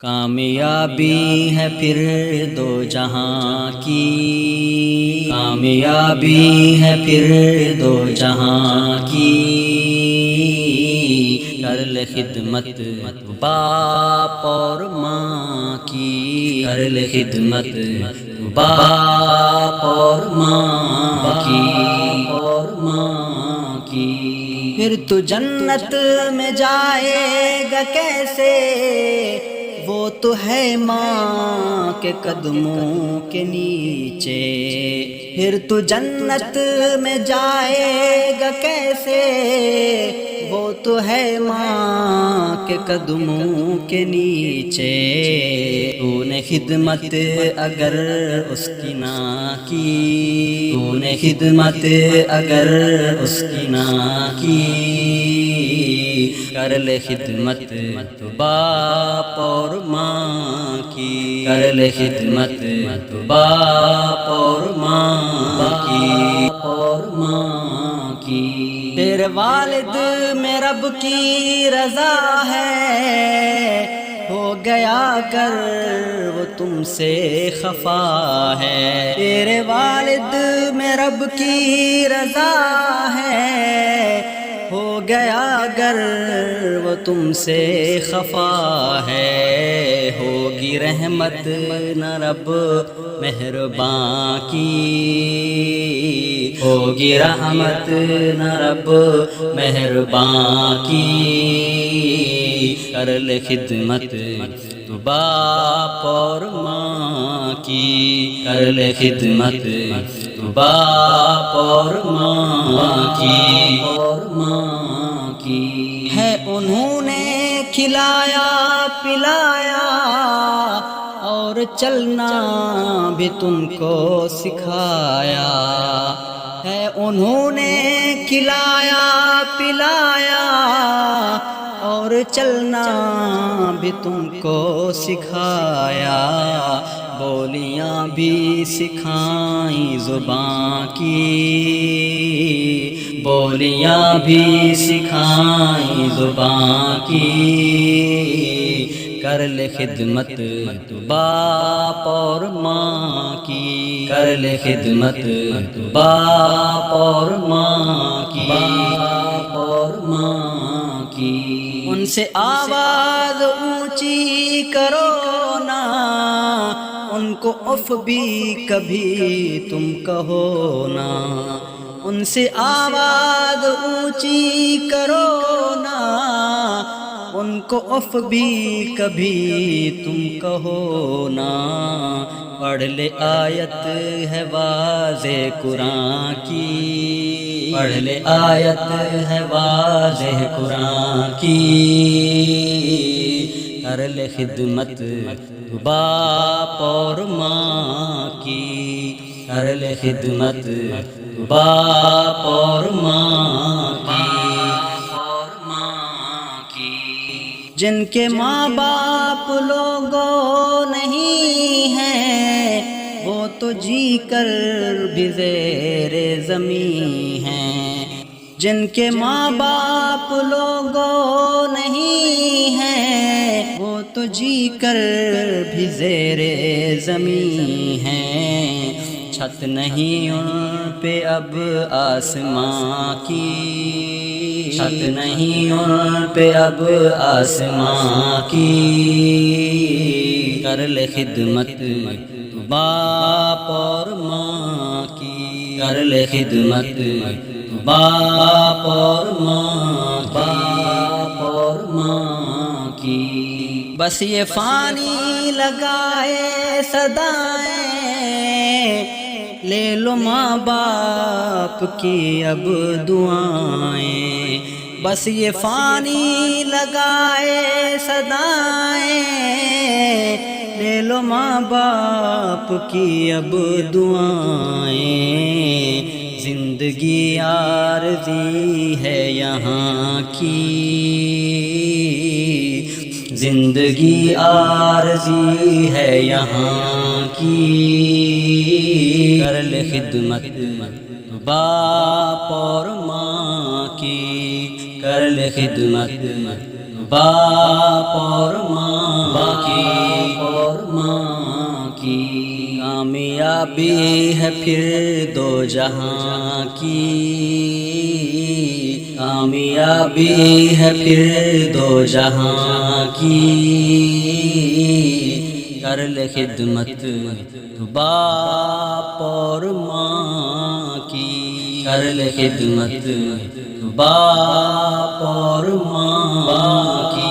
کامیابی ہے پھر دو جہاں کی، کامیابی ہے پھر دو جہاں کی، کر لے خدمت باپ اور ماں کی، کر لے خدمت باپ اور ماں کی، اور ماں کی، پھر تو جنت میں جائے گا کیسے، وہ تو ہے ماں کے قدموں کے نیچے، پھر تو جنت میں جائے گا کیسے، وہ تو ہے ماں کے قدموں کے نیچے، تو نے خدمت اگر اس کی نہ کی، تو نے خدمت اگر اس کی نہ کی، کر لے خدمت باپ اور ماں کی، کر لے خدمت باپ اور ماں کی، اور ماں کی، تیرے والد میں رب کی رضا ہے، ہو گیا کر وہ تم سے خفا ہے، تیرے والد میں رب کی رضا ہے، ہو گیا گر وہ تم سے خفا ہے، ہوگی رحمت نہ رب مہرباں کی، ہوگی رحمت نہ رب مہرباں کی، کر لے خدمت تو باپ اور ماں کی، کر لے خدمت تو باپ اور ماں کی، اور ماں کی، ہے انہوں نے کھلایا پلایا اور چلنا بھی تم کو سکھایا، ہے انہوں نے کھلایا پلایا اور چلنا بھی تم کو سکھایا، بولیاں بھی سکھائیں زباں کی، بولیاں بھی سکھائیں زباں کی، کر لے خدمت باپ اور ماں کی، کر لے خدمت باپ اور ماں کی، باپ اور ماں کی، ان سے آواز اونچی کرو نا، ان کو اف بھی کبھی تم کہو نا، ان سے آواز اونچی کرو نا، ان کو اف بھی کبھی تم کہو نا، پڑھ لے آیت ہے واضح قرآن کی، پڑھ لے آیت ہے واضح قرآن کی، کر لے خدمت باپ اور ماں کی، کر لے خدمت باپ اور ماں کی، جن کے ماں باپ لوگوں نہیں ہیں، وہ تو جی کر بھی زیر زمین ہیں، جن کے ماں باپ لوگوں نہیں ہیں، وہ تو جی کر بھی زیر زمین ہیں، چھت نہیں ان پہ اب آسماں کی، چھت نہیں ان پہ اب آسماں کی، کر لے خدمت باپ اور ماں کی، کر لے خدمت باپ اور ماں کی، باپ اور ماں کی، بس یہ فانی لگائے صدائیں، لے لو ماں باپ کی اب دعائیں، بس یہ فانی لگائے صدائیں، لے لو ماں باپ کی اب دعائیں، زندگی عارضی ہے یہاں کی، زندگی عارضی ہے یہاں کی، کر لے خدمت باپ اور ماں کی کر لے خدمت باپ اور ماں کی اور ماں کی کامیابی ہے پھر دو جہاں کی کامیابی ہے پھر دو جہاں کی کر لے خدمت باپ اور ماں کی کر لے خدمت باپ اور ماں کی